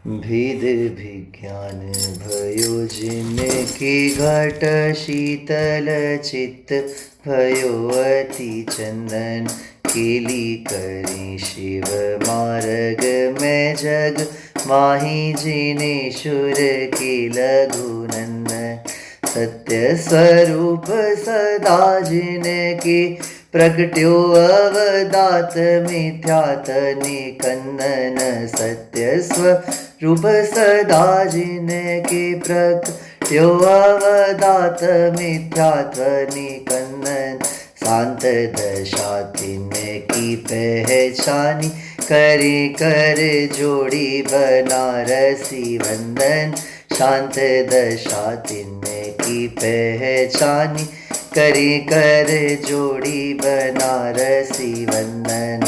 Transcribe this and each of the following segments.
भेद विज्ञान भयो जिनके घट शीतल चित्त भयो अति चंदन केली करी शिव मार्ग में जग माही जिनेश्वर के लघुनंदन सत्य स्वरूप सदा जिनके प्रगट्यो अवदात मिथ्यातनि कन्नन सत्य स्वरूप सदा जिनके प्रगट्यो अवदात मिथ्यात्वनि कन्नन शांत दशा तिनकी पहचानी करे कर जोड़ी बनारसी वंदन शांत दशा तिनकी पहचानी करी कर जोड़ी बनारसी वंदन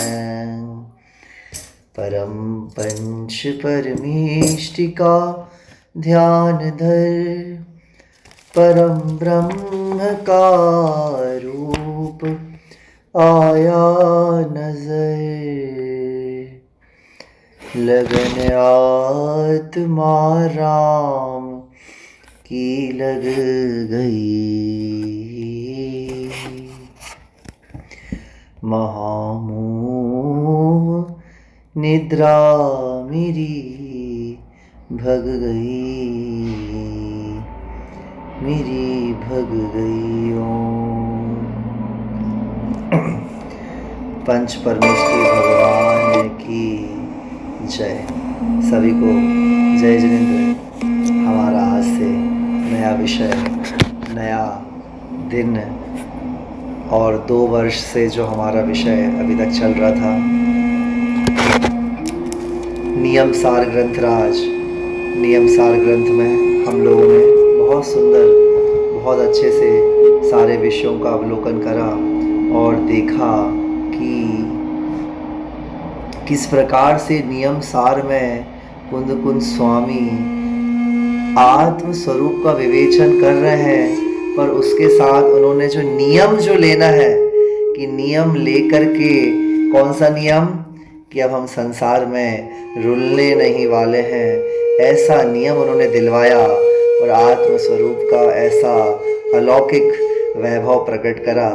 परम पंच परमेष्टिका ध्यान धर परम ब्रह्म का रूप आया नजर लगन आत्मा राम की लग गई महामोह निद्रा मेरी भग गई ओम। पंच परमेश्वरी भगवान की जय। सभी को जय जिनेंद्र। हमारा आज से नया विषय, नया दिन और 2 वर्ष से जो हमारा विषय अभी तक चल रहा था, नियम सार ग्रंथ राज। नियम सार ग्रंथ में हम लोगों ने बहुत सुंदर, बहुत अच्छे से सारे विषयों का अवलोकन करा और देखा कि किस प्रकार से नियम सार में कुंद कुंद स्वामी आत्म स्वरूप का विवेचन कर रहे हैं, पर उसके साथ उन्होंने जो नियम जो लेना है कि नियम लेकर के, कौन सा नियम कि अब हम संसार में रुलने नहीं वाले हैं, ऐसा नियम उन्होंने दिलवाया और आत्म स्वरूप का ऐसा अलौकिक वैभव प्रकट करा।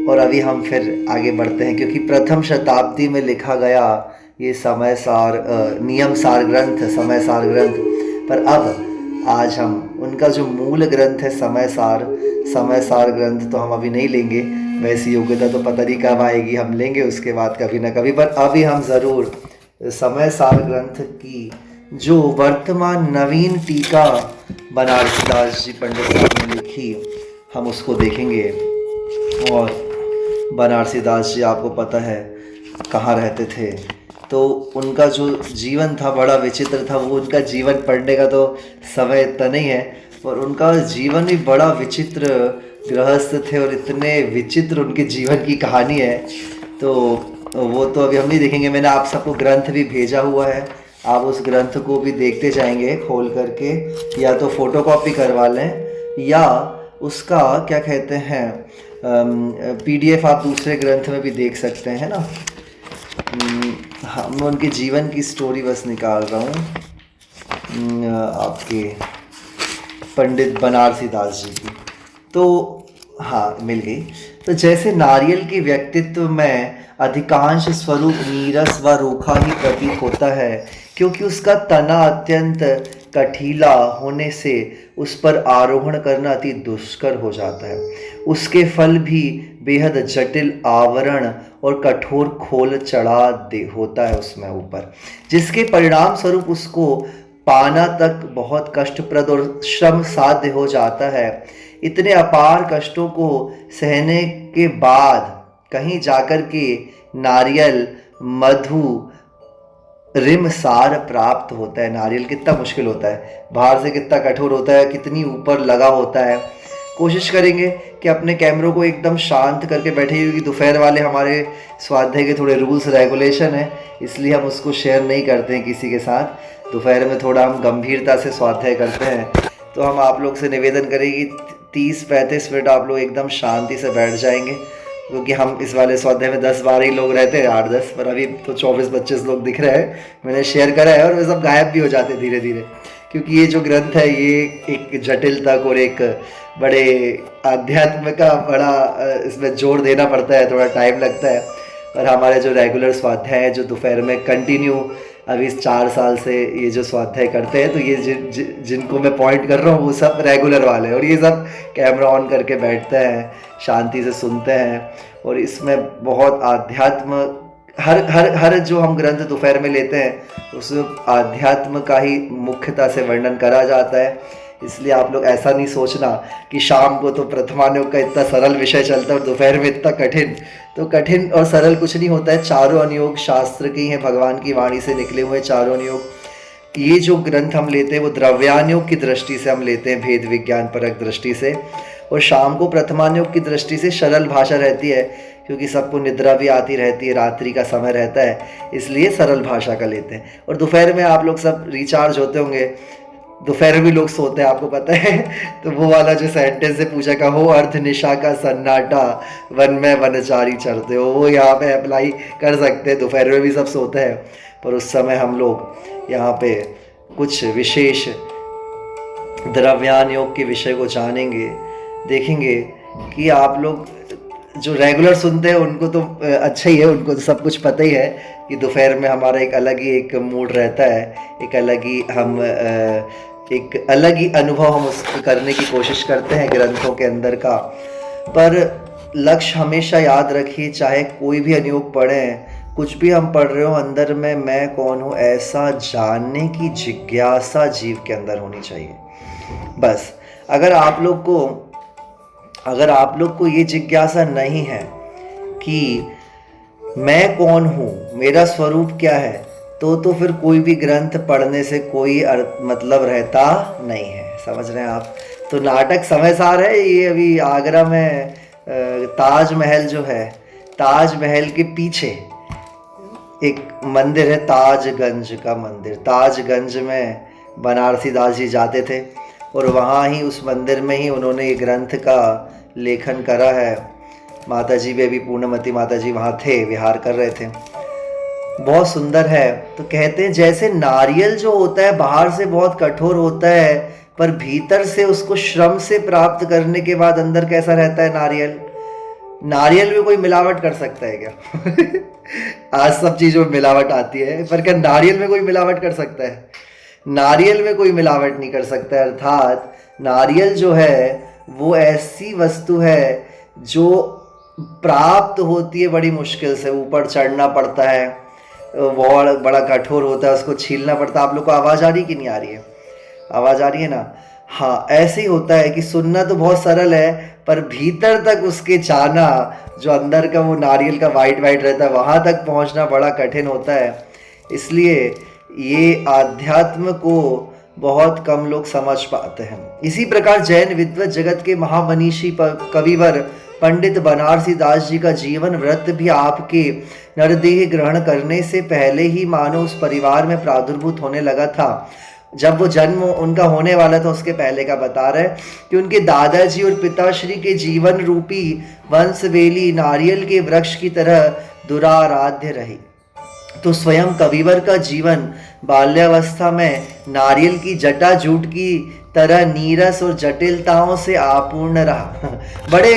और अभी हम फिर आगे बढ़ते हैं, क्योंकि प्रथम शताब्दी में लिखा गया ये समय सार नियम सार ग्रंथ, समय सार ग्रंथ, पर अब आज हम उनका जो मूल ग्रंथ है समय सार ग्रंथ तो हम अभी नहीं लेंगे। वैसी योग्यता तो पता नहीं कब आएगी, हम लेंगे उसके बाद कभी ना कभी, पर अभी हम ज़रूर समय सार ग्रंथ की जो वर्तमान नवीन टीका बनारसी दास जी पंडित साहब ने लिखी, हम उसको देखेंगे। और बनारसी दास जी आपको पता है कहाँ रहते थे, तो उनका जो जीवन था बड़ा विचित्र था। वो उनका जीवन पढ़ने का तो समय इतना नहीं है, पर उनका जीवन भी बड़ा विचित्र गृहस्थ थे और इतने विचित्र उनके जीवन की कहानी है, तो वो तो अभी हम नहीं देखेंगे। मैंने आप सबको ग्रंथ भी भेजा हुआ है, आप उस ग्रंथ को भी देखते जाएंगे खोल करके, या तो फोटोकॉपी करवा लें या उसका क्या कहते हैं PDF आप दूसरे ग्रंथ में भी देख सकते हैं ना। मैं उनके जीवन की स्टोरी बस निकाल रहा हूँ आपके पंडित बनारसी दास जी की, तो हाँ मिल गई। तो जैसे नारियल के व्यक्तित्व में अधिकांश स्वरूप नीरस व रूखा ही प्रतीत होता है, क्योंकि उसका तना अत्यंत कठिला होने से उस पर आरोहण करना अति दुष्कर हो जाता है। उसके फल भी बेहद जटिल आवरण और कठोर खोल चढ़ा होता है उसमें ऊपर, जिसके परिणाम स्वरूप उसको पाना तक बहुत कष्टप्रद और श्रम साध्य हो जाता है। इतने अपार कष्टों को सहने के बाद कहीं जाकर के नारियल मधु रिम सार प्राप्त होता है। नारियल कितना मुश्किल होता है, बाहर से कितना कठोर होता है, कितनी ऊपर लगा होता है। कोशिश करेंगे कि अपने कैमरों को एकदम शांत करके बैठे, क्योंकि दोपहर वाले हमारे स्वाध्याय के थोड़े रूल्स रेगुलेशन है, इसलिए हम उसको शेयर नहीं करते हैं किसी के साथ। दोपहर में थोड़ा हम गंभीरता से स्वाध्याय करते हैं, तो हम आप लोग से निवेदन करेंगे 30-35 मिनट आप लोग एकदम शांति से बैठ जाएंगे क्योंकि हम इस वाले स्वाध्याय में 10-12 ही लोग रहते हैं, 8-10, पर अभी तो 24-25 लोग दिख रहे हैं। मैंने शेयर करा है और वे सब गायब भी हो जाते धीरे धीरे, क्योंकि ये जो ग्रंथ है ये एक जटिलता और एक बड़े आध्यात्म का बड़ा इसमें जोर देना पड़ता है, थोड़ा टाइम लगता है। और हमारे जो रेगुलर स्वाध्याय है, जो दोपहर में कंटिन्यू अभी 4 साल से ये जो स्वाध्याय करते हैं, तो ये जिनको मैं पॉइंट कर रहा हूँ वो सब रेगुलर वाले हैं, और ये सब कैमरा ऑन करके बैठते हैं, शांति से सुनते हैं। और इसमें बहुत आध्यात्म, हर जो हम ग्रंथ दोपहर में लेते हैं उसमें आध्यात्म का ही मुख्यता से वर्णन करा जाता है। इसलिए आप लोग ऐसा नहीं सोचना कि शाम को तो प्रथमानुयोग का इतना सरल विषय चलता है और दोपहर में इतना कठिन। तो कठिन और सरल कुछ नहीं होता है, चारों अनुयोग शास्त्र के ही हैं, भगवान की वाणी से निकले हुए चारों अनुयोग। ये जो ग्रंथ हम लेते हैं वो द्रव्यानुयोग की दृष्टि से हम लेते हैं, भेद विज्ञान परक दृष्टि से। और शाम को प्रथमानुयोग की दृष्टि से सरल भाषा रहती है, क्योंकि सबको निद्रा भी आती रहती है, रात्रि का समय रहता है, इसलिए सरल भाषा का लेते हैं। और दोपहर में आप लोग सब रिचार्ज होते होंगे, दोपहर में लोग सोते हैं, आपको पता है। तो वो वाला जो सेंटेंस है, पूछा का हो अर्ध निशा का सन्नाटा, वन में वनचारी चरते हो, वो यहाँ पे अप्लाई कर सकते हैं। दोपहर में भी सब सोते हैं, पर उस समय हम लोग यहाँ पे कुछ विशेष द्रव्यानुयोग के विषय को जानेंगे, देखेंगे कि आप लोग जो रेगुलर सुनते हैं उनको तो अच्छा ही है, उनको तो सब कुछ पता ही है कि दोपहर में हमारा एक अलग ही एक मूड रहता है, एक अलग ही अनुभव हम उसको करने की कोशिश करते हैं ग्रंथों के अंदर का। पर लक्ष्य हमेशा याद रखिए, चाहे कोई भी अनुयोग पढ़ें, कुछ भी हम पढ़ रहे हो, अंदर में मैं कौन हूँ ऐसा जानने की जिज्ञासा जीव के अंदर होनी चाहिए। बस अगर आप लोग को ये जिज्ञासा नहीं है कि मैं कौन हूँ, मेरा स्वरूप क्या है, तो फिर कोई भी ग्रंथ पढ़ने से कोई मतलब रहता नहीं है। समझ रहे हैं आप? तो नाटक समय सार है ये। अभी आगरा में ताजमहल जो है, ताजमहल के पीछे एक मंदिर है, ताजगंज का मंदिर। ताजगंज में बनारसी दास जी जाते थे और वहाँ ही उस मंदिर में ही उन्होंने ये ग्रंथ का लेखन करा है। माता जी भी, अभी पूर्णमती माता जी वहाँ थे, विहार कर रहे थे, बहुत सुंदर है। तो कहते हैं जैसे नारियल जो होता है बाहर से बहुत कठोर होता है, पर भीतर से उसको श्रम से प्राप्त करने के बाद अंदर कैसा रहता है नारियल। नारियल में कोई मिलावट कर सकता है क्या? आज सब चीज़ों में मिलावट आती है, पर क्या नारियल में कोई मिलावट कर सकता है? नारियल में कोई मिलावट नहीं कर सकता। अर्थात नारियल जो है वो ऐसी वस्तु है जो प्राप्त होती है बड़ी मुश्किल से, ऊपर चढ़ना पड़ता है, बहुत बड़ा कठोर होता है, उसको छीलना पड़ता है। आप लोग को आवाज़ आ रही कि नहीं आ रही है? आवाज़ आ रही है ना? हाँ, ऐसे ही होता है कि सुनना तो बहुत सरल है, पर भीतर तक उसके जाना, जो अंदर का वो नारियल का वाइट रहता है, वहाँ तक पहुँचना बड़ा कठिन होता है। इसलिए ये आध्यात्म को बहुत कम लोग समझ पाते हैं। इसी प्रकार जैन विद्वत जगत के महामनीषी कविवर पंडित बनारसी दास जी का जीवन व्रत भी आपके नरदेह ग्रहण करने से पहले ही मानो उस परिवार में प्रादुर्भूत होने लगा था। जब वो जन्म उनका होने वाला था उसके पहले का बता रहे कि उनके दादाजी और पिताश्री के जीवन रूपी वंशवेली नारियल के वृक्ष की तरह दुराराध्य रही। तो स्वयं कविवर का जीवन बाल्यावस्था में नारियल की जटा जूट की तरह नीरस और जटिलताओं से आपूर्ण रहा। बड़े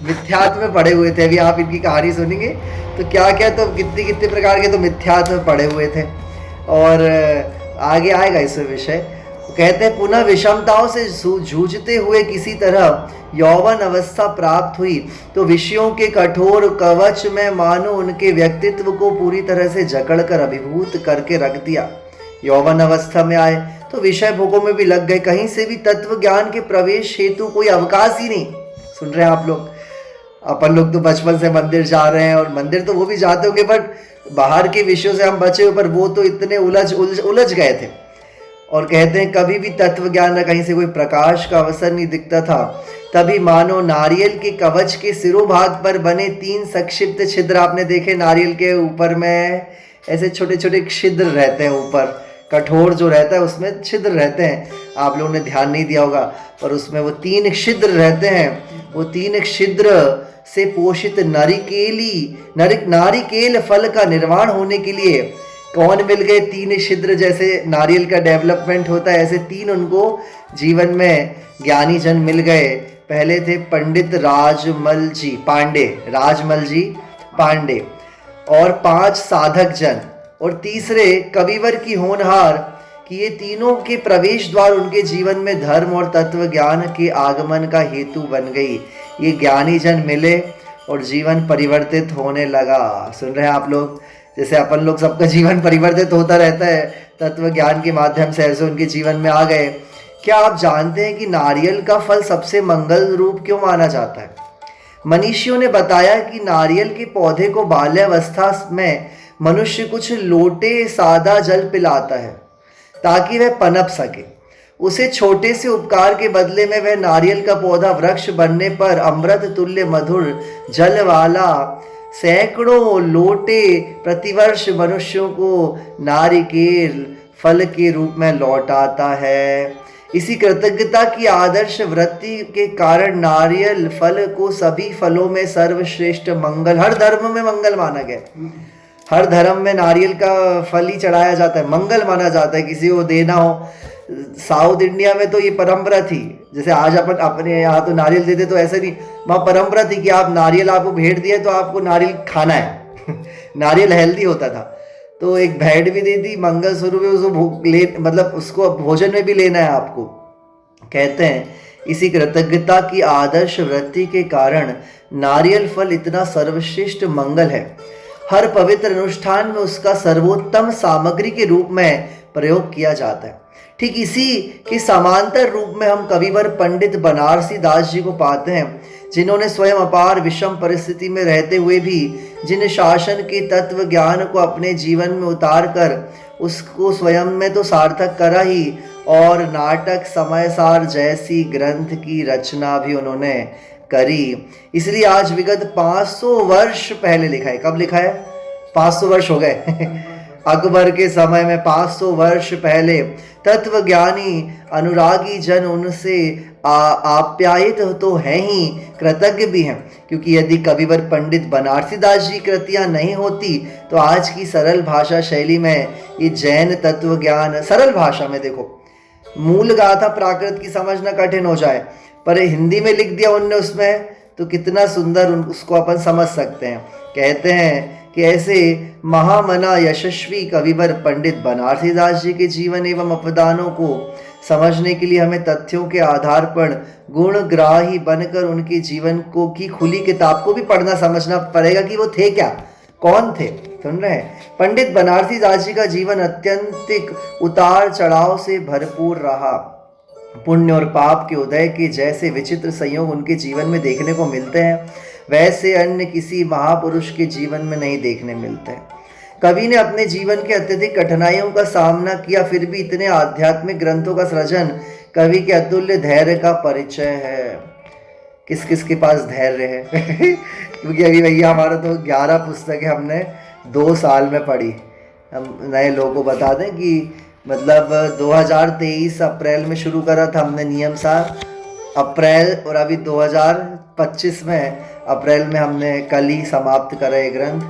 मिथ्यात्व में पड़े हुए थे। अभी आप इनकी कहानी सुनेंगे तो क्या क्या, तो कितने प्रकार के तो मिथ्यात्व में पड़े हुए थे, और आगे आएगा इसमें विषय। कहते हैं पुनः विषमताओं से जूझते हुए किसी तरह यौवन अवस्था प्राप्त हुई तो विषयों के कठोर कवच में मानो उनके व्यक्तित्व को पूरी तरह से जकड़कर अभिभूत करके रख दिया। यौवन अवस्था में आए तो विषय भोगों में भी लग गए, कहीं से भी तत्व ज्ञान के प्रवेश हेतु कोई अवकाश ही नहीं। सुन रहे हैं आप लोग? अपन लोग तो बचपन से मंदिर जा रहे हैं, और मंदिर तो वो भी जाते होंगे, बट बाहर के विषयों से हम बचे हुए, पर वो तो इतने उलझ गए थे। और कहते हैं कभी भी तत्व ज्ञान न कहीं से कोई प्रकाश का अवसर नहीं दिखता था। तभी मानो नारियल के कवच के सिरोभाग पर बने 3 संक्षिप्त छिद्र, आपने देखे नारियल के ऊपर में ऐसे छोटे छोटे छिद्र रहते हैं, ऊपर कठोर जो रहता है उसमें छिद्र रहते हैं, आप लोगों ने ध्यान नहीं दिया होगा, पर उसमें वो 3 छिद्र रहते हैं। वो 3 छिद्र से पोषित नारिकेल फल का निर्माण होने के लिए कौन मिल गए? 3 छिद्र, जैसे नारियल का डेवलपमेंट होता है ऐसे 3 उनको जीवन में ज्ञानी जन मिल गए। पहले थे पंडित राजमल जी पांडे और 5 साधक जन, और तीसरे कविवर की होनहार, कि ये तीनों के प्रवेश द्वार उनके जीवन में धर्म और तत्व ज्ञान के आगमन का हेतु बन गई। ये ज्ञानी जन मिले और जीवन परिवर्तित होने लगा। सुन रहे हैं आप लोग? जैसे अपन लोग सबका जीवन परिवर्तित होता रहता है तत्व ज्ञान के माध्यम से, ऐसे उनके जीवन में आ गए। क्या आप जानते हैं कि नारियल का फल सबसे मंगल रूप क्यों माना जाता है? मनीषियों ने बताया कि नारियल के पौधे को बाल्यावस्था में मनुष्य कुछ लोटे सादा जल पिलाता है ताकि वह पनप सके। उसे छोटे से उपकार के बदले में वह नारियल का पौधा वृक्ष बनने पर अमृत तुल्य मधुर जल वाला सैकड़ों लोटे प्रतिवर्ष मनुष्यों को नारिकेल फल के रूप में लौटाता है। इसी कृतज्ञता की आदर्श वृत्ति के कारण नारियल फल को सभी फलों में सर्वश्रेष्ठ मंगल, हर धर्म में मंगल माना गया। हर धर्म में नारियल का फल ही चढ़ाया जाता है, मंगल माना जाता है किसी को देना हो। साउथ इंडिया में तो ये परंपरा थी, जैसे आज अपन अपने यहाँ तो नारियल देते, तो ऐसे नहीं, वहाँ परंपरा थी कि आप नारियल आपको भेंट दिए तो आपको नारियल खाना है नारियल हेल्दी होता था, तो एक भेंट भी दे दी मंगल स्वरूप, उसको मतलब उसको भोजन में भी लेना है आपको। कहते हैं इसी कृतज्ञता की आदर्श वृत्ति के कारण नारियल फल इतना सर्वश्रेष्ठ मंगल है। हर पवित्र अनुष्ठान में उसका सर्वोत्तम सामग्री के रूप में प्रयोग किया जाता है। ठीक इसी के समांतर रूप में हम कविवर पंडित बनारसी दास जी को पाते हैं, जिन्होंने स्वयं अपार विषम परिस्थिति में रहते हुए भी जिन शासन के तत्व ज्ञान को अपने जीवन में उतार कर उसको स्वयं में तो सार्थक करा ही, और नाटक समयसार जैसी ग्रंथ की रचना भी उन्होंने करी। इसलिए आज विगत 500 वर्ष पहले लिखा है। कब लिखा है? 500 वर्ष हो गए अकबर के समय में 500 वर्ष पहले तत्वज्ञानी अनुरागी जन उनसे आप्यायित तो हैं ही, कृतज्ञ भी हैं, क्योंकि यदि कविवर पंडित बनारसी दास जी कृतियाँ नहीं होती तो आज की सरल भाषा शैली में ये जैन तत्व ज्ञान, सरल भाषा में, देखो मूल गाथा प्राकृत की समझना कठिन हो जाए, पर हिंदी में लिख दिया उनने उसमें, तो कितना सुंदर उसको अपन समझ सकते हैं। कहते हैं कि ऐसे महामना यशस्वी कविवर पंडित बनारसी दास जी के जीवन एवं अपदानों को समझने के लिए हमें तथ्यों के आधार पर गुणग्राही बनकर उनके जीवन को की खुली किताब को भी पढ़ना समझना पड़ेगा कि वो थे क्या, कौन थे। सुन रहे हैं? पंडित बनारसी दास जी का जीवन अत्यंतिक उतार चढ़ाव से भरपूर रहा। पुण्य और पाप के उदय के जैसे विचित्र संयोग उनके जीवन में देखने को मिलते हैं, वैसे अन्य किसी महापुरुष के जीवन में नहीं देखने मिलते हैं। कवि ने अपने जीवन के अत्यधिक कठिनाइयों का सामना किया, फिर भी इतने आध्यात्मिक ग्रंथों का सृजन कवि के अतुल्य धैर्य का परिचय है। किस किस के पास धैर्य है क्योंकि अभी भैया हमारा तो 11 पुस्तकें हमने 2 साल में पढ़ी। हम नए लोगों को बता दें कि मतलब 2023 अप्रैल में शुरू करा था हमने नियम सार, अप्रैल, और अभी 2025 में अप्रैल में हमने कल ही समाप्त करा ये ग्रंथ,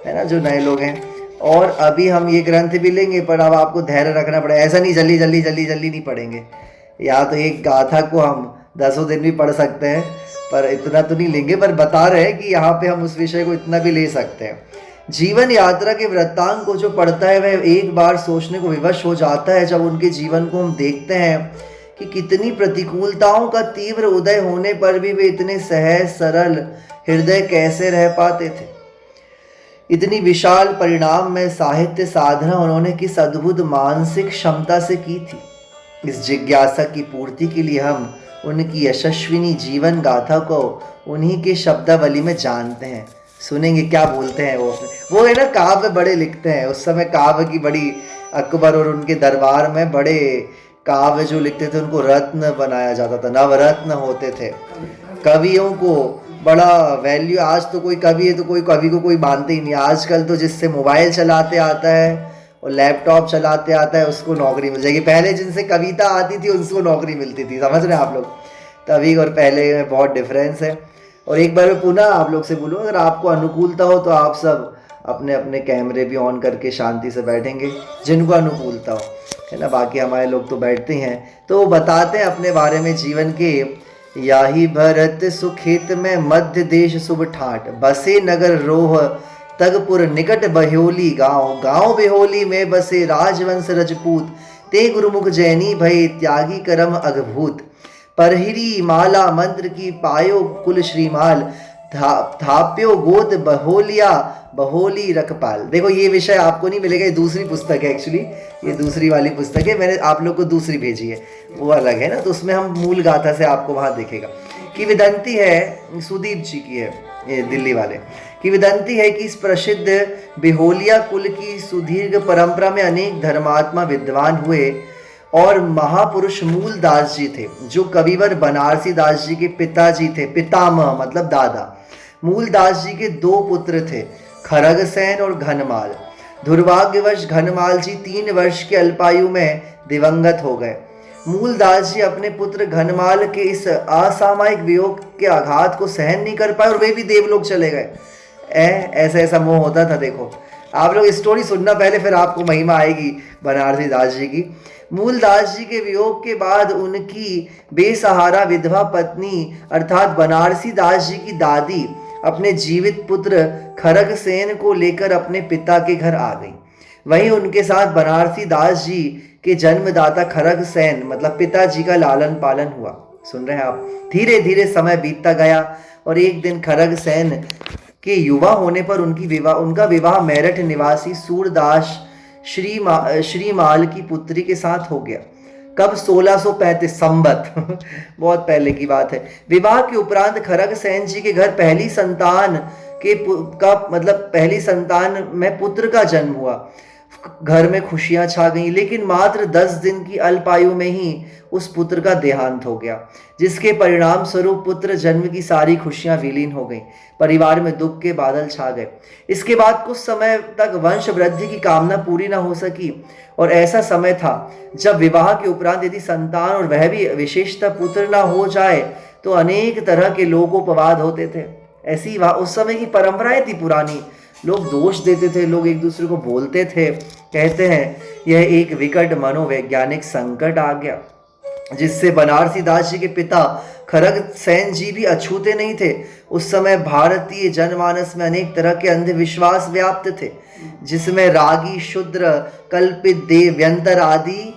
है ना, जो नए लोग हैं। और अभी हम ये ग्रंथ भी लेंगे, पर अब आपको धैर्य रखना पड़ेगा, ऐसा नहीं जल्दी नहीं पढ़ेंगे। या तो एक गाथा को हम 10 दिन भी पढ़ सकते हैं, पर इतना तो नहीं लेंगे, पर बता रहे हैं कि यहाँ पे हम उस विषय को इतना भी ले सकते हैं। जीवन यात्रा के वृत्तांत को जो पढ़ता है वह एक बार सोचने को विवश हो जाता है, जब उनके जीवन को हम देखते हैं कि कितनी प्रतिकूलताओं का तीव्र उदय होने पर भी वे इतने सहज सरल हृदय कैसे रह पाते थे। इतनी विशाल परिणाम में साहित्य साधना उन्होंने किस अद्भुत मानसिक क्षमता से की थी। इस जिज्ञासा की पूर्ति के लिए हम उनकी यशस्विनी जीवन गाथा को उन्हीं के शब्दावली में जानते हैं। सुनेंगे क्या बोलते हैं वो है ना, काव्य बड़े लिखते हैं उस समय, काव्य की बड़ी, अकबर और उनके दरबार में बड़े काव्य जो लिखते थे उनको रत्न बनाया जाता था, नवरत्न होते थे। कवियों को बड़ा वैल्यू, आज तो कोई कवि है तो कोई कवि को कोई मानते ही नहीं। आजकल तो जिससे मोबाइल चलाते आता है और लैपटॉप चलाते आता है उसको नौकरी मिल जाएगी। पहले जिनसे कविता आती थी उनको नौकरी मिलती थी, समझ रहे हैं आप लोग। तभी और पहले में बहुत डिफरेंस है। और एक बार मैं पुनः आप लोग से बोलूँ, अगर आपको अनुकूलता हो तो आप सब अपने अपने कैमरे भी ऑन करके शांति से बैठेंगे, जिनको अनुकूलता हो, है ना। बाकी हमारे लोग तो बैठते हैं। तो वो बताते हैं अपने बारे में जीवन के। याही भरत सुखित में मध्य देश शुभ ठाट, बसे नगर रोह तगपुर निकट बहोली गांव, गांव बेहोली में बसे राजवंश रजपूत, ते गुरुमुख जैनी भय त्यागी करम अगभूत, परहिरी माला मंत्र की पायो कुल श्रीमाल, थाप्यो गोद बहोलिया बहोली रखपाल। देखो ये विषय आपको नहीं मिलेगा, ये दूसरी पुस्तक है एक्चुअली, ये दूसरी वाली पुस्तक है, मैंने आप लोग को दूसरी भेजी है, वो अलग है ना। तो उसमें हम मूल गाथा से आपको वहाँ देखेगा। कि विदंती है, सुदीप जी की है, ये दिल्ली वाले की विदंती है कि इस प्रसिद्ध बेहोलिया कुल की सुदीर्घ परंपरा में अनेक धर्मात्मा विद्वान हुए और महापुरुष मूल दास जी थे, जो कविवर बनारसी दास जी के पिताजी थे, पितामह मतलब दादा। मूल दास जी के दो पुत्र थे, खरगसेन और घनमाल। दुर्भाग्यवश घनमाल जी 3 वर्ष के अल्पायु में दिवंगत हो गए। मूलदास जी अपने पुत्र घनमाल के इस असामयिक वियोग के आघात को सहन नहीं कर पाए और वे भी देवलोक चले गए। ऐसा ऐसा मोह होता था। देखो आप लोग स्टोरी सुनना पहले, फिर आपको महिमा आएगी बनारसी दास जी की। मूलदास जी के वियोग के बाद उनकी बेसहारा विधवा पत्नी अर्थात बनारसी दास जी की दादी अपने जीवित पुत्र खरगसेन को लेकर अपने पिता के घर आ गई। वहीं उनके साथ बनारसी दास जी के जन्मदाता खरगसेन मतलब पिताजी का लालन पालन हुआ। सुन रहे हैं आप। धीरे धीरे समय बीतता गया और एक दिन खरगसेन के युवा होने पर उनका विवाह मेरठ निवासी सूरदास श्रीमाल की पुत्री के साथ हो गया। कब? 1635 संबत बहुत पहले की बात है। विवाह के उपरांत खरगसेन जी के घर पहली संतान में पुत्र का जन्म हुआ। घर में खुशियां छा गईं, लेकिन मात्र 10 दिन की अल्पायु में ही उस पुत्र का देहांत हो गया, जिसके परिणाम स्वरूप पुत्र जन्म की सारी खुशियां विलीन हो गईं। परिवार में दुख के बादल छा गए। इसके बाद कुछ समय तक वंश वृद्धि की कामना पूरी न हो सकी और ऐसा समय था जब विवाह के उपरांत यदि संतान और वह भी विशेषतः पुत्र न हो जाए तो अनेक तरह के लोकोपवाद होते थे। ऐसी उस समय की परंपराएं थी पुरानी। लोग दोष देते थे, लोग एक दूसरे को बोलते थे। कहते हैं यह एक विकट मनोवैज्ञानिक संकट आ गया, जिससे बनारसी दास जी के पिता खरगसेन जी भी अछूते नहीं थे। उस समय भारतीय जनमानस में अनेक तरह के अंधविश्वास व्याप्त थे, जिसमें रागी, शूद्र, कल्पित देवयंतर आदि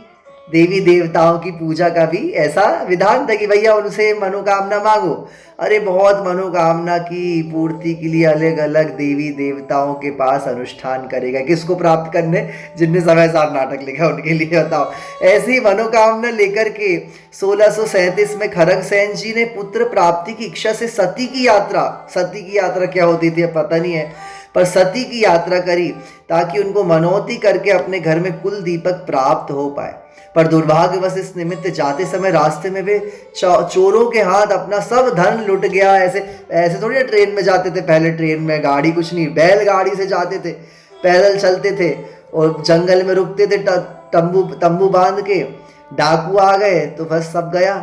देवी देवताओं की पूजा का भी ऐसा विधान था कि भैया उनसे मनोकामना मांगो। अरे बहुत मनोकामना की पूर्ति के लिए अलग अलग देवी देवताओं के पास अनुष्ठान करेगा। किसको प्राप्त करने? जिनने समय सार नाटक लिखा उनके लिए बताओ। ऐसी मनोकामना लेकर के 1637 में खरगसेन जी ने पुत्र प्राप्ति की इच्छा से सती की यात्रा क्या होती थी पता नहीं है, पर सती की यात्रा करी ताकि उनको मनौती करके अपने घर में कुल दीपक प्राप्त हो पाए। पर दुर्भाग्यवश इस निमित्त जाते समय रास्ते में वे चोरों के हाथ अपना सब धन लुट गया। ऐसे थोड़ी ट्रेन में जाते थे पहले, ट्रेन में गाड़ी कुछ नहीं, बैलगाड़ी से जाते थे, पैदल चलते थे और जंगल में रुकते थे तंबू बांध के। डाकू आ गए तो बस सब गया,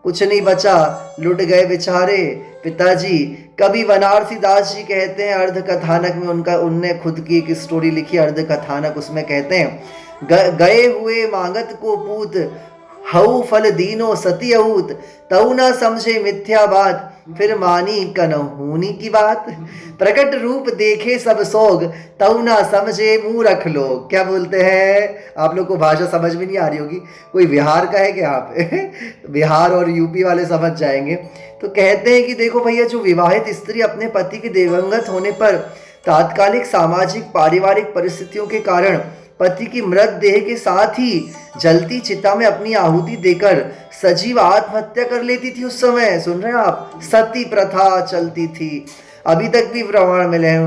कुछ नहीं बचा, लुट गए बेचारे पिताजी। कभी बनारसी दास जी कहते हैं अर्ध कथानक में, उनने खुद की एक स्टोरी लिखी अर्ध कथानक, उसमें कहते हैं गए हुए मांगत को पूत, हऊ फल दीनो सती अहूत, तऊ ना समझे मिथ्या बात, फिर मानी कनहूनी की बात, प्रकट रूप देखे सब सोग, तऊ ना समझे मूर्ख लोग। क्या बोलते हैं? आप लोग को भाषा समझ में नहीं आ रही होगी, कोई बिहार का है क्या यहाँ पे बिहार और यूपी वाले समझ जाएंगे। तो कहते हैं कि देखो भैया, जो विवाहित स्त्री अपने पति के दिवंगत होने पर तात्कालिक सामाजिक पारिवारिक परिस्थितियों के कारण पति की मृतदेह के साथ ही जलती चिता में अपनी आहुति देकर सजीव आत्महत्या कर लेती थी। उस समय सुन रहे हैं आप, सती प्रथा चलती थी। अभी तक भी प्रमाण मिले हैं,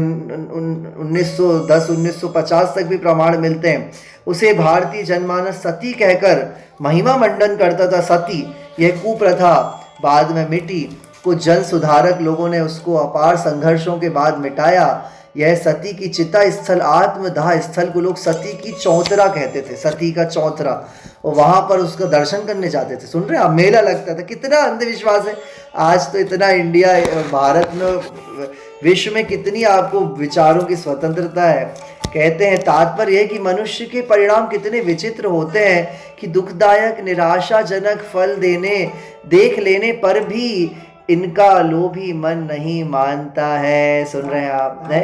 1910-1950 तक भी प्रमाण मिलते हैं। उसे भारतीय जनमानस सती कहकर महिमा मंडन करता था। सती यह कुप्रथा बाद में मिटी। कुछ जन सुधारक लोगों ने उसको अपार संघर्षों के बाद मिटाया। यह सती की चिता स्थल, आत्मदाह स्थल को लोग सती की चौतरा कहते थे, सती का चौतरा। और वहाँ पर उसका दर्शन करने जाते थे। सुन रहे हैं आप, मेला लगता था। कितना अंधविश्वास है। आज तो इतना इंडिया, भारत में, विश्व में कितनी आपको विचारों की स्वतंत्रता है। कहते हैं तात्पर्य है कि मनुष्य के परिणाम कितने विचित्र होते हैं कि दुखदायक निराशाजनक फल देख लेने पर भी इनका लोभी मन नहीं मानता है। सुन रहे हैं आप, है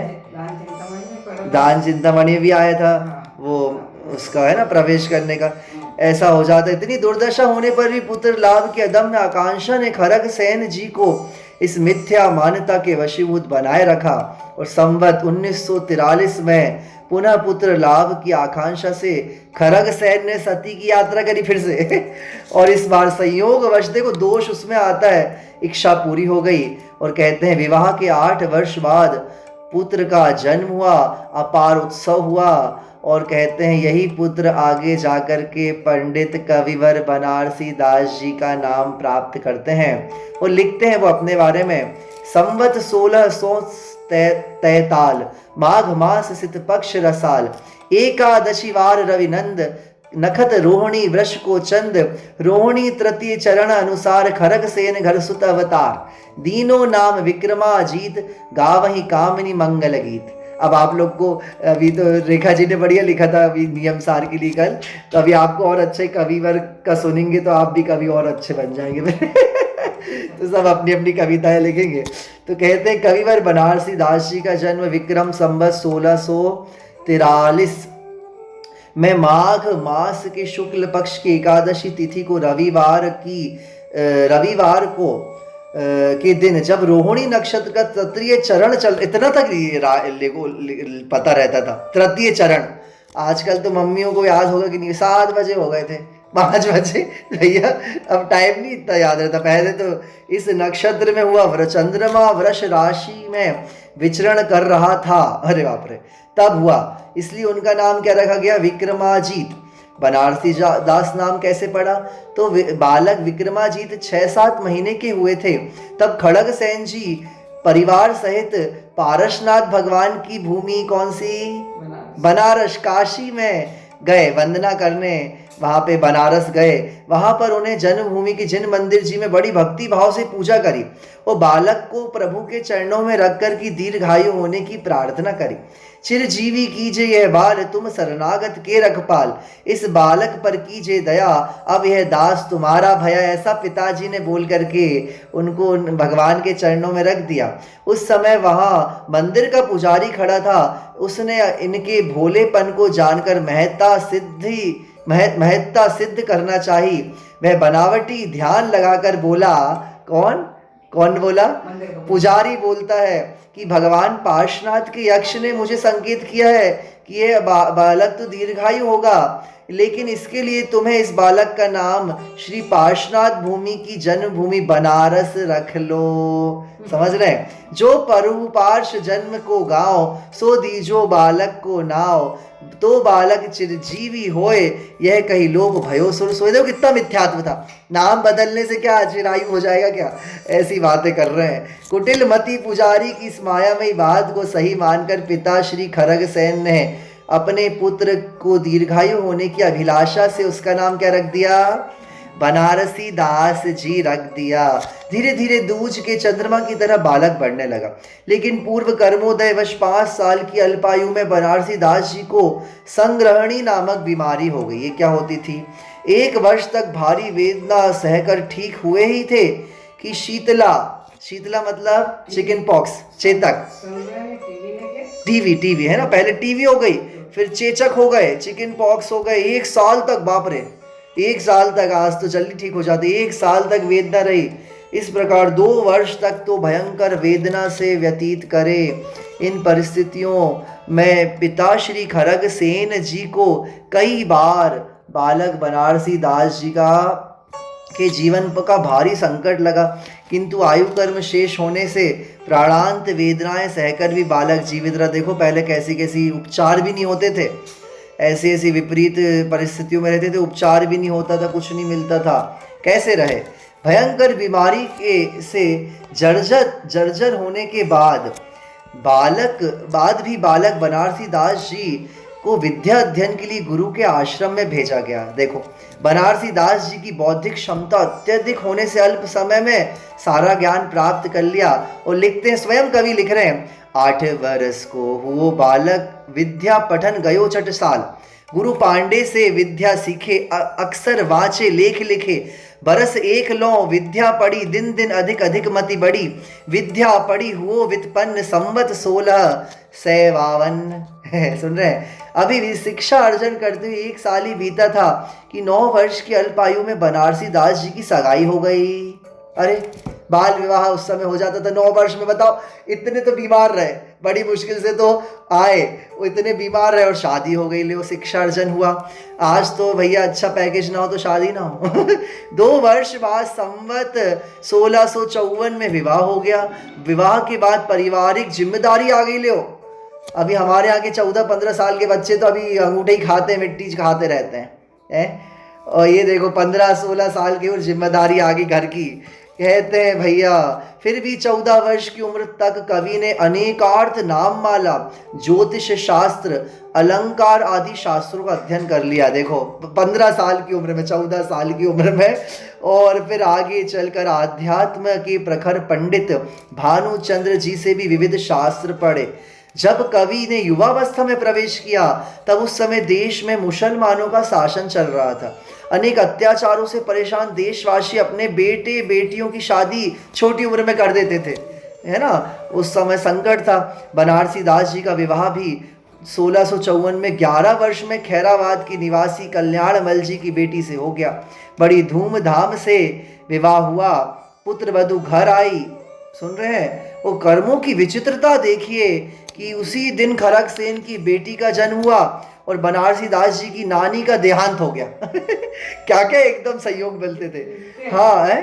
दान चिंतामणि भी आया था, वो उसका है ना प्रवेश करने का। ऐसा हो जाता है। इतनी दुर्दशा होने पर भी पुत्र लाभ की अदम्य आकांक्षा ने खरग सेन जी को इस मिथ्या मान्यता के वशीभूत बनाए रखा और संवत 1943 में पुनः पुत्र लाभ की आकांक्षा से खरग सेन ने सती की यात्रा करी फिर से। और इस बार संयोगवश, देखो दोष उसमें आता है, इच्छा पूरी हो गई। और कहते हैं विवाह के 8 वर्ष बाद पुत्र का जन्म हुआ, अपार उत्सव हुआ। और कहते हैं यही पुत्र आगे जाकर के पंडित कविवर बनारसी दास जी का नाम प्राप्त करते हैं। और लिखते हैं वो अपने बारे में, संवत 1643 माघ मास सित पक्ष रसाल, एकादशी वार रविनंद नखत रोहिणी वृष को चंद, रोहिणी तृतीय चरण अनुसार खरग सेन घर सुत अवतार, दीनो नाम विक्रमाजीत गावही कामिनी मंगल गीत। अब आप लोग को अभी तो रेखा जी ने बढ़िया लिखा था अभी नियम सार के लिए कल, तो अभी आपको और अच्छे कविवर का सुनेंगे तो आप भी कवि और अच्छे बन जाएंगे। तो सब अपनी अपनी कविताएं लिखेंगे। तो कहते हैं कविवर बनारसी दास जी का जन्म विक्रम संवत 1643 में माघ मास के शुक्ल पक्ष की एकादशी तिथि को रविवार को के दिन, जब रोहिणी नक्षत्र का तृतीय चरण चल, इतना तक पता रहता था तृतीय चरण। आजकल तो मम्मियों को याद होगा कि नहीं, 7 बजे हो गए थे, 5 बजे, भैया अब टाइम नहीं इतना याद रहता। पहले तो इस नक्षत्र में हुआ, चंद्रमा वृष राशि में विचरण कर रहा था, अरे बाप रे, तब हुआ, इसलिए उनका नाम क्या रखा गया, विक्रमाजीत। बनारसी दास नाम कैसे पड़ा, तो बालक विक्रमाजीत 6-7 महीने के हुए थे तब खड़ग सेन जी परिवार सहित पारसनाथ भगवान की भूमि कौन सी, बनारस, काशी में गए वंदना करने। वहां पे बनारस गए, वहां पर उन्हें जन्मभूमि के जिन मंदिर जी में बड़ी भक्ति भाव से पूजा करी। वो बालक को प्रभु के चरणों में रखकर की दीर्घायु होने की प्रार्थना करी। चिरजीवी कीजिए यह बाल तुम शरणागत के रखपाल, इस बालक पर कीजिए दया, अब यह दास तुम्हारा भया। ऐसा पिताजी ने बोल करके उनको भगवान के चरणों में रख दिया। उस समय वहां मंदिर का पुजारी खड़ा था, उसने इनके भोलेपन को जानकर महत्ता सिद्ध करना चाहिए। वह बनावटी ध्यान लगाकर बोला, कौन बोला, पुजारी बोलता है कि भगवान पार्श्वनाथ के यक्ष ने मुझे संकेत किया है कि यह बालक तो दीर्घायु होगा, लेकिन इसके लिए तुम्हें इस बालक का नाम श्री पार्श्वनाथ भूमि की जन्मभूमि बनारस रख लो। समझ रहे हैं, जो प्रभु पार्श्व जन्म को गाँव, सो दीजो बालक को नाव, तो बालक चिरजीवी होए, यह कही लोग भयो सुर सोए। देखो कितना मिथ्यात्व था, नाम बदलने से क्या चिरायु हो जाएगा क्या, ऐसी बातें कर रहे हैं। कुटिल मती पुजारी की इस मायामयी बात को सही मानकर पिता श्री खरग सेन ने अपने पुत्र को दीर्घायु होने की अभिलाषा से उसका नाम क्या रख दिया, बनारसी दास जी रख दिया। धीरे धीरे दूज के चंद्रमा की तरह बालक बढ़ने लगा, लेकिन पूर्व कर्मोदय वश 5 साल की अल्पायु में बनारसी दास जी को संग्रहणी नामक बीमारी हो गई। ये क्या होती थी, 1 वर्ष तक भारी वेदना सहकर ठीक हुए ही थे कि शीतला मतलब चिकन पॉक्स, चेचक, टीवी है ना, पहले टीवी हो गई, फिर चेचक हो गए, चिकन पॉक्स हो गए। 1 साल तक, बाप रे, 1 साल तक, आज तो जल्दी ठीक हो जाती, 1 साल तक वेदना रही। इस प्रकार 2 वर्ष तक तो भयंकर वेदना से व्यतीत करे। इन परिस्थितियों में पिता श्री खरग सेन जी को कई बार बालक बनारसी दास जी के जीवन का भारी संकट लगा, किंतु आयु कर्म शेष होने से प्राणांत वेदनाएं सहकर भी बालक जीवित रहा। देखो पहले कैसी उपचार भी नहीं होते थे, ऐसी विपरीत परिस्थितियों में रहते थे, उपचार भी नहीं होता था, कुछ नहीं मिलता था, कैसे रहे। भयंकर बीमारी से जर्जर होने के बाद बाद भी बालक बनारसी दास जी को विद्या अध्ययन के लिए गुरु के आश्रम में भेजा गया। देखो, बनारसी दास जी की बौद्धिक क्षमता अत्यधिक होने से अल्प समय में सारा ज्ञान प्राप्त कर लिया। और लिखते हैं, स्वयं कवि लिख रहे हैं, 8 वर्ष को हुओ बालक विद्या पठन गयो चट साल। गुरु पांडे से विद्या सीखे, अक्सर वाचे लेख लिखे। बरस एक लो विद्या पढ़ी, दिन दिन अधिक अधिक मति बढ़ी। विद्या पढ़ी हुओ व्युत्पन्न, संवत 1652। सुन रहे हैं, अभी भी शिक्षा अर्जन करते हुए 1 साल ही बीता था कि 9 वर्ष की अल्पायु में बनारसी दास जी की सगाई हो गई। अरे, बाल विवाह उस समय हो जाता था 9 वर्ष में। बताओ, इतने तो बीमार रहे, बड़ी मुश्किल से तो आए, वो इतने बीमार रहे और शादी हो गई। ले, शिक्षा अर्जन हुआ। आज तो भैया अच्छा पैकेज ना हो तो शादी ना हो। 2 वर्ष बाद संवत 1654 में विवाह हो गया। विवाह के बाद पारिवारिक जिम्मेदारी आ गई। ले, अभी हमारे यहाँ के 14-15 साल के बच्चे तो अभी अंगूठे ही खाते, मिट्टी खाते रहते हैं। और ये देखो 15-16 साल की और जिम्मेदारी आ गई घर की। कहते हैं भैया, फिर भी 14 वर्ष की उम्र तक कवि ने अनेकार्थ, नाममाला, ज्योतिष शास्त्र, अलंकार आदि शास्त्रों का अध्ययन कर लिया। देखो, 15 साल की उम्र में, 14 साल की उम्र में। और फिर आगे चलकर आध्यात्म के प्रखर पंडित भानुचंद्र जी से भी विविध शास्त्र पढ़े। जब कवि ने युवावस्था में प्रवेश किया तब उस समय देश में मुसलमानों का शासन चल रहा था। अनेक अत्याचारों से परेशान देशवासी अपने बेटे बेटियों की शादी छोटी उम्र में कर देते थे, है ना। उस समय संकट था। बनारसी दास जी का विवाह भी 1654 में 11 वर्ष में खैराबाद की निवासी कल्याणमल जी की बेटी से हो गया। बड़ी धूमधाम से विवाह हुआ। पुत्र वधू घर आई। सुन रहे हैं, वो कर्मों की विचित्रता देखिए कि उसी दिन खरक सेन की बेटी का जन्म हुआ और बनारसी दास जी की नानी का देहांत हो गया। क्या क्या एकदम संयोग मिलते थे। हाँ है,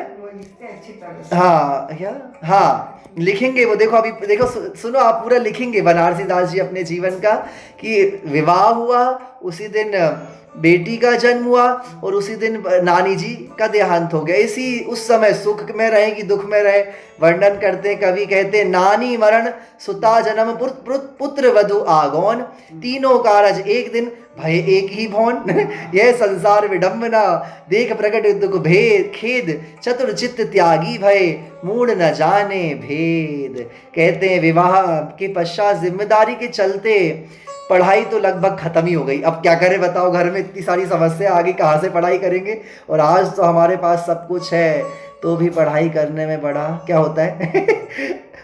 हाँ क्या, हाँ लिखेंगे वो। देखो, अभी देखो, सुनो, आप पूरा लिखेंगे बनारसी दास जी अपने जीवन का कि विवाह हुआ, उसी दिन बेटी का जन्म हुआ और उसी दिन नानी जी का देहांत हो गया। इसी उस समय सुख में रहे कि दुख में रहे, वर्णन करते हैं कवि। कहते हैं, नानी मरण, सुता जन्म, पुत्र वधु आगौन, तीनों कारज एक दिन, भय एक ही भौन। यह संसार विडंबना, देख प्रकट दुख भेद खेद, चतुर चित्त त्यागी भय, मूड न जाने भेद। कहते हैं, विवाह के पश्चात जिम्मेदारी के चलते पढ़ाई तो लगभग खत्म ही हो गई। अब क्या करें बताओ, घर में इतनी सारी समस्या आ गई, कहाँ से पढ़ाई करेंगे। और आज तो हमारे पास सब कुछ है तो भी पढ़ाई करने में बड़ा क्या होता है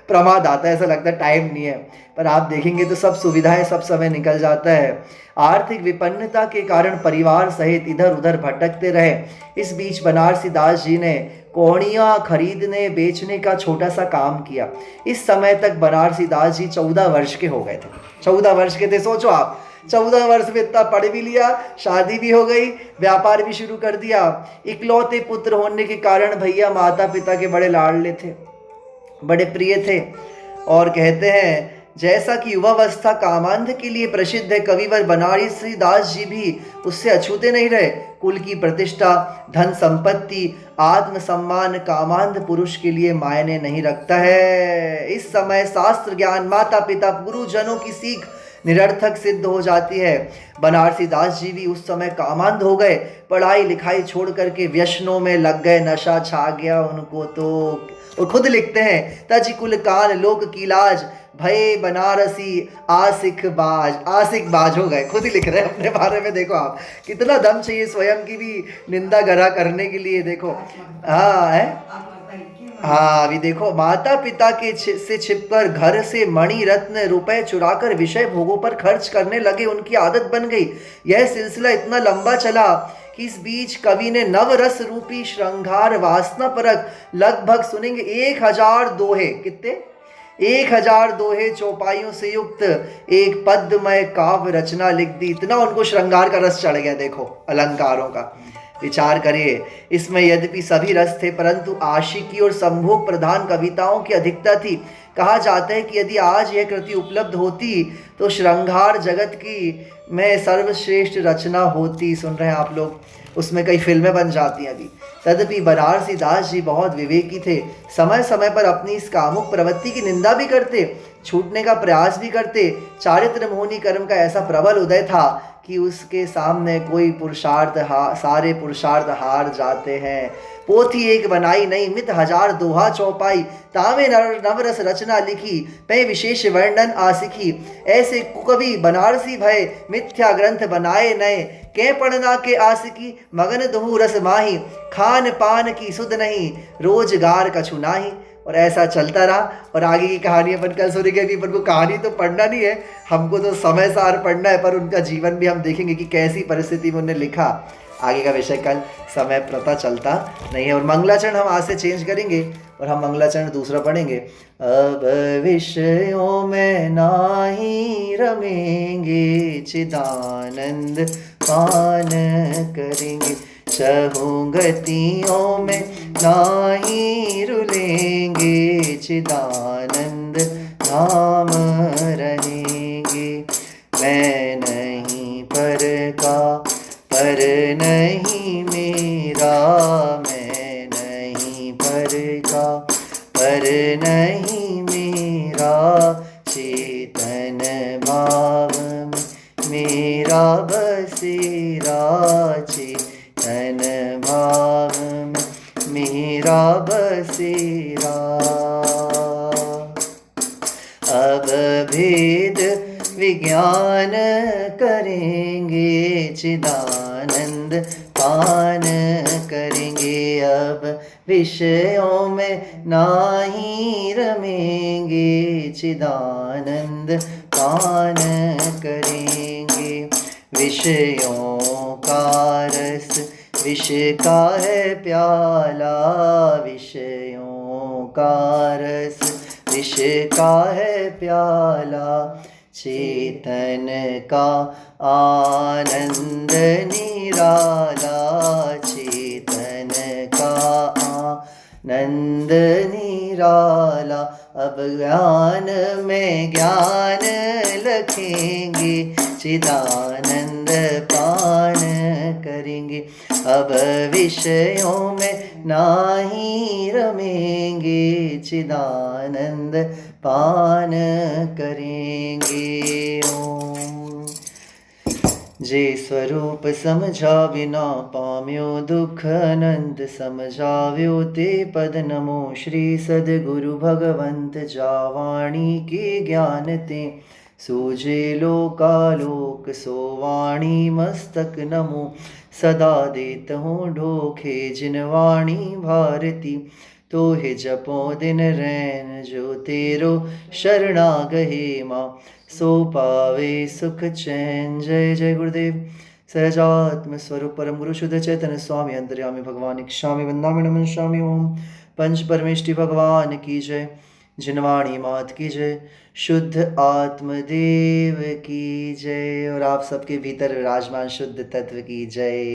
प्रमाद आता है, ऐसा लगता है टाइम नहीं है। पर आप देखेंगे तो सब सुविधाएं, सब समय निकल जाता है। आर्थिक विपन्नता के कारण परिवार सहित इधर उधर भटकते रहे। इस बीच बनारसी दास जी ने कोहड़ियाँ खरीदने बेचने का छोटा सा काम किया। इस समय तक बनारसी दास जी 14 वर्ष के हो गए थे। 14 वर्ष के थे, सोचो आप, 14 वर्ष में इतना पढ़ भी लिया, शादी भी हो गई, व्यापार भी शुरू कर दिया। इकलौते पुत्र होने के कारण भैया माता पिता के बड़े लाडले थे, बड़े प्रिय थे। और कहते हैं, जैसा कि युवावस्था कामांध के लिए प्रसिद्ध है, कविवर बनारसी दास जी भी उससे अछूते नहीं रहे। कुल की प्रतिष्ठा, धन संपत्ति, आत्मसम्मान कामांध पुरुष के लिए मायने नहीं रखता है। इस समय शास्त्र ज्ञान, माता पिता, गुरुजनों की सीख निरर्थक सिद्ध हो जाती है। बनारसी दास जी भी उस समय कामांध हो गए, पढ़ाई लिखाई छोड़ करके व्यसनों में लग गए, नशा छा गया उनको तो। और खुद लिखते हैं, तज कुल कान लोक की लाज, भय बनारसी आशिक बाज हो गए। खुद ही लिख रहे हैं अपने बारे में। देखो आप, कितना दम चाहिए स्वयं की भी निंदा गरा करने के लिए। देखो, हाँ है, हाँ अभी देखो, माता पिता के से छिपकर घर से मणि रत्न रुपए चुराकर विषय भोगों पर खर्च करने लगे, उनकी आदत बन गई। यह सिलसिला इतना लंबा चला कि इस बीच कवि ने नवरस रूपी श्रृंगार वासना परक लगभग सुनेंगे 1000 दोहे, कितने 1000 दोहे चौपाइयों से युक्त एक पद्यमय काव्य रचना लिख दी। इतना उनको श्रृंगार का रस चढ़ गया। देखो, अलंकारों का विचार करिए। इसमें यद्यपि सभी रस थे, परंतु आशिकी और संभोग प्रधान कविताओं की अधिकता थी। कहा जाता है कि यदि आज यह कृति उपलब्ध होती तो श्रृंगार जगत की में सर्वश्रेष्ठ रचना होती। सुन रहे हैं आप लोग, उसमें कई फिल्में बन जाती हैं अभी। तदपि बनारसी दास जी बहुत विवेकी थे, समय समय पर अपनी इस कामुक प्रवृत्ति की निंदा भी करते। छूटने का प्रयास भी करते, चारित्र मोहिनी कर्म का ऐसा प्रबल उदय था कि उसके सामने कोई पुरुषार्थ सारे पुरुषार्थ हार जाते हैं। पोथी एक बनाई नहीं, मित हजार दोहा चौपाई, तावे नवरस रचना लिखी, पे विशेष वर्णन आसिखी। ऐसे कुकवि बनारसी भय, मिथ्या ग्रंथ बनाए नए, के पढ़ना के आसिकी, मगन दुहु रस माही, खान पान की सुध नहीं, रोजगार कछु नाही। और ऐसा चलता रहा। और आगे की कहानी अपन कल सुनेंगे। अभी अपन को कहानी तो पढ़ना नहीं है, हमको तो समय सार पढ़ना है, पर उनका जीवन भी हम देखेंगे कि कैसी परिस्थिति में उन्होंने लिखा। आगे का विषय कल समय पता चलता नहीं है। और मंगलाचरण हम आज से चेंज करेंगे और हम मंगलाचरण दूसरा पढ़ेंगे। अब विषयों में नाही रमेंगे, चिदानंद पान करेंगे, चहु गतियों में नाही रुलेंगे, चिदानंद धाम रहेंगे। मैं नहीं पर का पर नहीं मेरा, मैं नहीं पर का पर नहीं मेरा, चेतन भाव में मेरा बसेरा, चेतन भाव में मेरा बसेरा। अब भेद विज्ञान करेंगे, चिदानंद पान करेंगे। अब विषयों में नाही रमेंगे, चिदानंद पान करेंगे। विषयों का रस विष का है प्याला, विषयों का रस विष का है प्याला, चेतन का आनंद निराला, चेतन का आनंद निराला। अब ज्ञान में ज्ञान लखेंगे, चिदानंद पान करेंगे। अब विषयों में नाही रमेंगे, चिदानंद पान करेंगे। ओम। जे स्वरूप समझा बिना पाम्यो दुख अनंत, समझाव्यो ते पद नमो श्री सद्गुरु भगवंत। जावाणी के ज्ञान ते सूझे लोकालोक, सो वाणी मस्तक नमो सदा देत हूँ ढोखे। जिन वाणी भारती तो हे जपो दिन रैन, जो तेरो शरणा गहे माँ सो पावे सुख चैन। जय जय गुरुदेव। सहजात्म स्वरूप परम गुरु शुद्ध चैतन्य स्वामी अंतर्यामी भगवान इच्छामि वंदामि नमस्यामि। ओम पंच परमेष्टि भगवान की जय, जिनवाणी मात की जय, शुद्ध आत्मदेव की जय, और आप सबके भीतर विराजमान शुद्ध तत्व की जय।